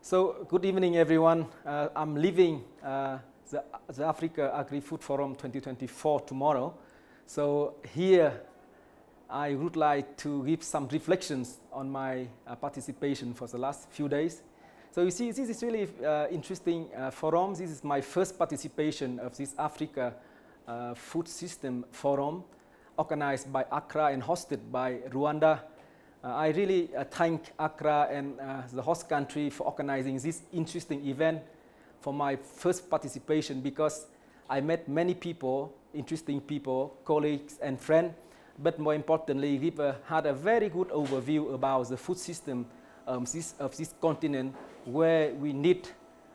So, good evening, everyone. I'm leaving the Africa Agri-Food Forum 2024 tomorrow. So here, I would like to give some reflections on my participation for the last few days. So you see, this is really interesting forum. This is my first participation of this Africa Food System Forum, organized by Accra and hosted by Rwanda. I really thank Accra and the host country for organizing this interesting event for my first participation, because I met many people, interesting people, colleagues and friends, but more importantly, we had a very good overview about the food system of this continent, where we need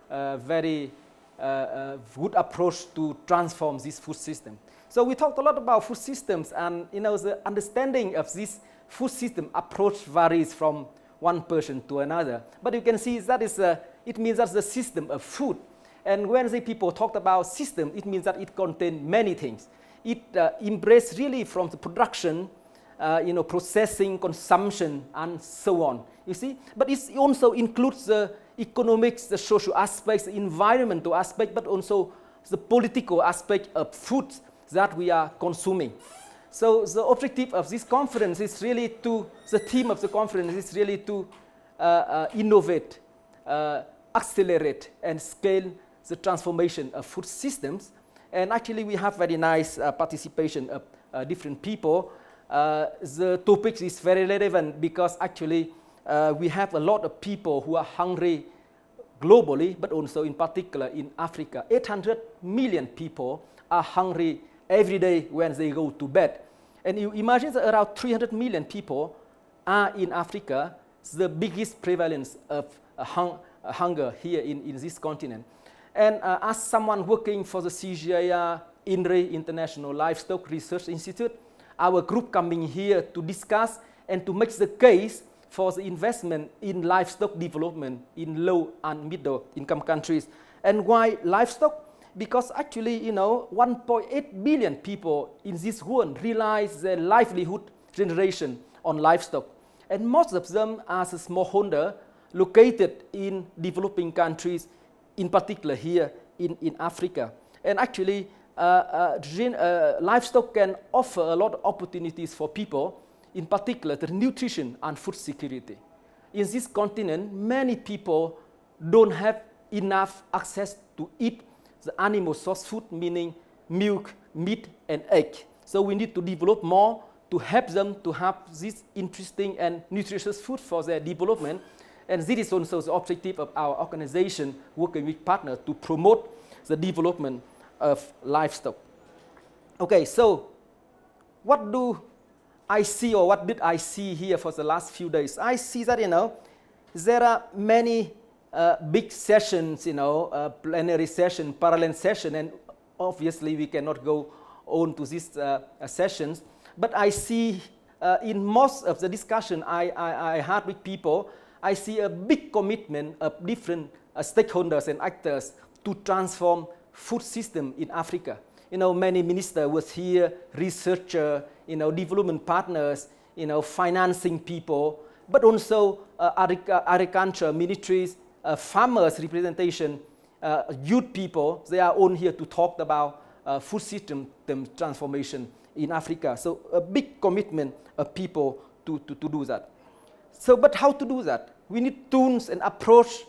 a very good approach to transform this food system. So we talked a lot about food systems, and the understanding of this food system approach varies from one person to another. But you can see that it means that's the system of food. And when the people talked about system, it means that it contains many things. It embraces really from the production, processing, consumption, and so on. You see, but it also includes the economics, the social aspects, the environmental aspect, but also the political aspect of food that we are consuming. So the objective of this conference is really the theme of the conference is really to innovate, accelerate, and scale the transformation of food systems. And actually, we have very nice participation of different people. The topic is very relevant because actually we have a lot of people who are hungry globally, but also in particular in Africa. 800 million people are hungry every day when they go to bed. And you imagine that around 300 million people are in Africa, the biggest prevalence of hunger here in this continent. And as someone working for the CGIAR, ILRI, International Livestock Research Institute, our group coming here to discuss and to make the case for the investment in livestock development in low and middle income countries. And why livestock? Because actually, 1.8 billion people in this world rely their livelihood generation on livestock. And most of them are smallholder located in developing countries, in particular here in Africa. And actually, livestock can offer a lot of opportunities for people, in particular the nutrition and food security. In this continent, many people don't have enough access to eat the animal source food, meaning milk, meat, and egg. So we need to develop more to help them to have this interesting and nutritious food for their development. And this is also the objective of our organization, working with partners to promote the development of livestock. Okay, so what do I see, or what did I see here for the last few days? I see that, there are many big sessions, plenary session, parallel session, and obviously we cannot go on to these sessions. But I see in most of the discussion I had with people, I see a big commitment of different stakeholders and actors to transform food system in Africa. Many ministers was here, researchers, development partners, financing people, but also agriculture ministries, farmers representation, youth people. They are all here to talk about food system transformation in Africa. So a big commitment of people to do that. So, but how to do that? We need tools and approach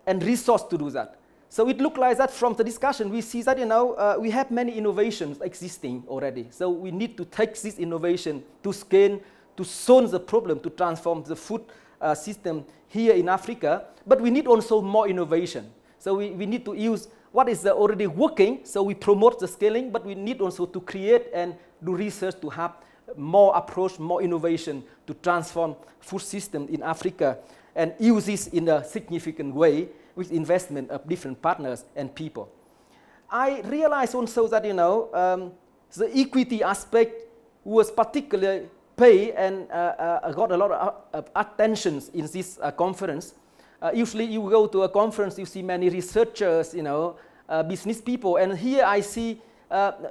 and resource to do that. So it looks like that from the discussion, we see that, we have many innovations existing already. So we need to take this innovation to scale, to solve the problem, to transform the food system here in Africa. But we need also more innovation. So we need to use what is already working. So we promote the scaling, but we need also to create and do research to have more approach, more innovation to transform food system in Africa, and use this in a significant way with investment of different partners and people. I realized also that, the equity aspect was particularly paid and got a lot of attention in this conference. Usually you go to a conference, you see many researchers, business people, and here I see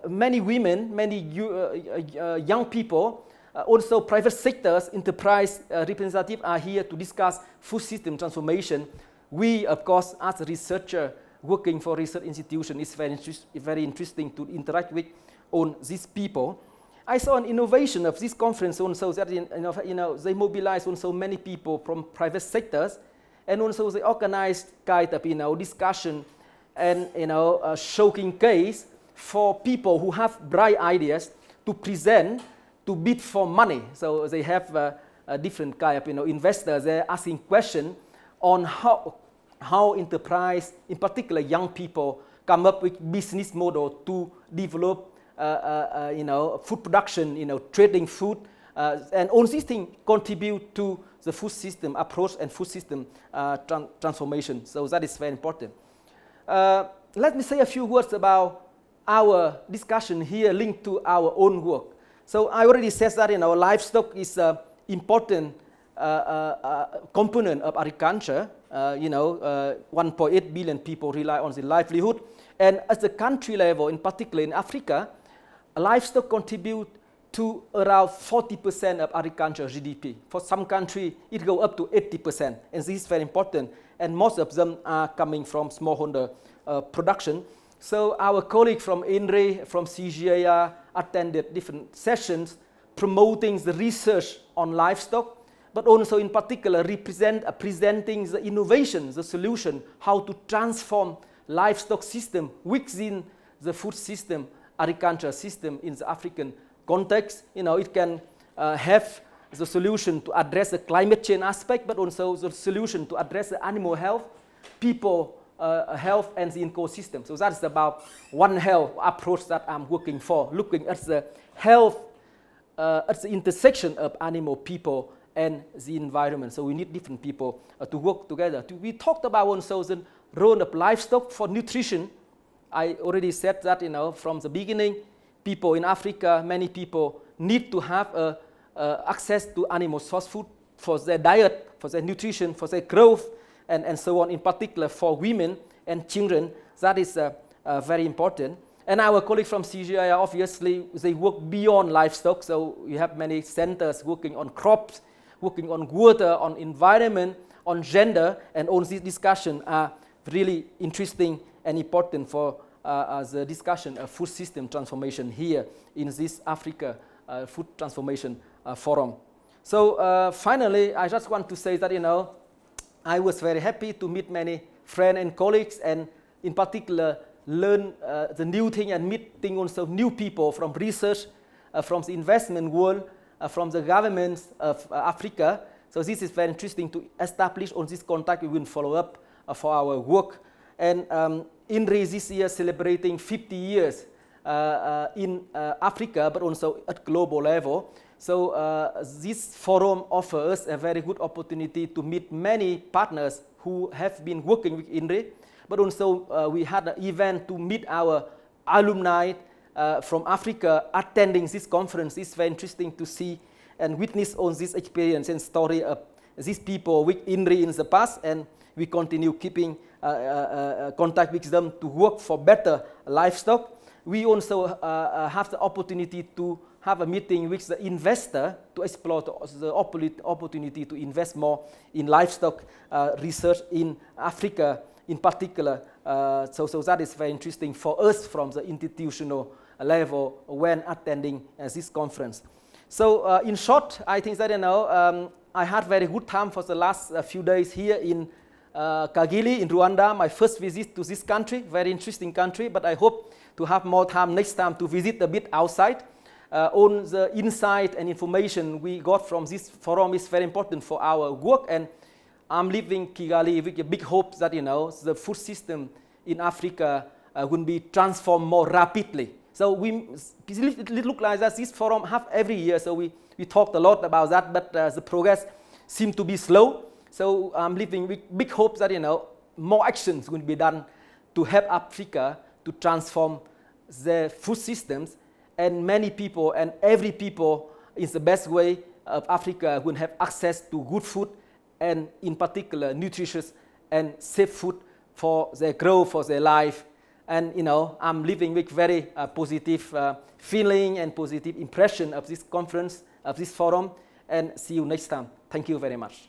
many women, many young people, also private sectors, enterprise representatives are here to discuss food system transformation. we, of course, as a researcher working for research institution, it's very interesting to interact with on these people. I saw an innovation of this conference also that they mobilized also many people from private sectors, and also they organized kind of discussion and showcase for people who have bright ideas to present, to bid for money. So they have a different kind of investors. They're asking questions on how enterprise, in particular young people, come up with business model to develop food production, trading food, and all these things contribute to the food system approach and food system transformation. So that is very important. Let me say a few words about our discussion here linked to our own work. So I already said that livestock is an important component of agriculture. 1.8 billion people rely on the livelihood. And at the country level, in particular in Africa, livestock contribute to around 40% of agriculture GDP. For some countries, it goes up to 80%. And this is very important. And most of them are coming from smallholder production. So our colleague from ILRI, from CGIAR, attended different sessions promoting the research on livestock, but also in particular presenting the innovation, the solution, how to transform livestock system within the food system, agriculture system in the African context. It can have the solution to address the climate change aspect, but also the solution to address the animal health, people health, and the ecosystem. So that's about one health approach that I'm working for, looking at the health at the intersection of animal, people, and the environment. So we need different people to work together. We talked about also the role of livestock for nutrition. I already said that from the beginning, people in Africa, many people need to have access to animal source food for their diet, for their nutrition, for their growth, and so on, in particular for women and children. That is very important. And our colleagues from CGIAR, obviously, they work beyond livestock. So we have many centers working on crops, working on water, on environment, on gender, and all these discussions are really interesting and important for the discussion of food system transformation here in this Africa Food Transformation Forum. So finally, I just want to say that, I was very happy to meet many friends and colleagues, and in particular, learn the new thing and meeting also new people from research, from the investment world, from the governments of Africa. So this is very interesting to establish on this contact. We will follow up for our work. And ILRI this year celebrating 50 years in Africa, but also at global level. So this forum offers a very good opportunity to meet many partners who have been working with ILRI. But also we had an event to meet our alumni from Africa attending this conference. It's very interesting to see and witness on this experience and story of these people with ILRI in the past, and we continue keeping contact with them to work for better livestock. We also have the opportunity to have a meeting with the investor to explore the opportunity to invest more in livestock research in Africa in particular. So that is very interesting for us from the institutional level when attending this conference. So in short, I think that I had very good time for the last few days here in Kigali in Rwanda, my first visit to this country, very interesting country, but I hope to have more time next time to visit a bit outside. On the insight and information we got from this forum is very important for our work, and I'm leaving Kigali with a big hope that the food system in Africa will be transformed more rapidly. So it looks like that this forum have every year, so we talked a lot about that, but the progress seems to be slow. So I'm leaving with big hope that more actions will be done to help Africa to transform their food systems, and many people and every people in the best way of Africa will have access to good food, and in particular nutritious and safe food for their growth, for their life. And I'm living with very positive feeling and positive impression of this conference, of this forum, and see you next time. Thank you very much.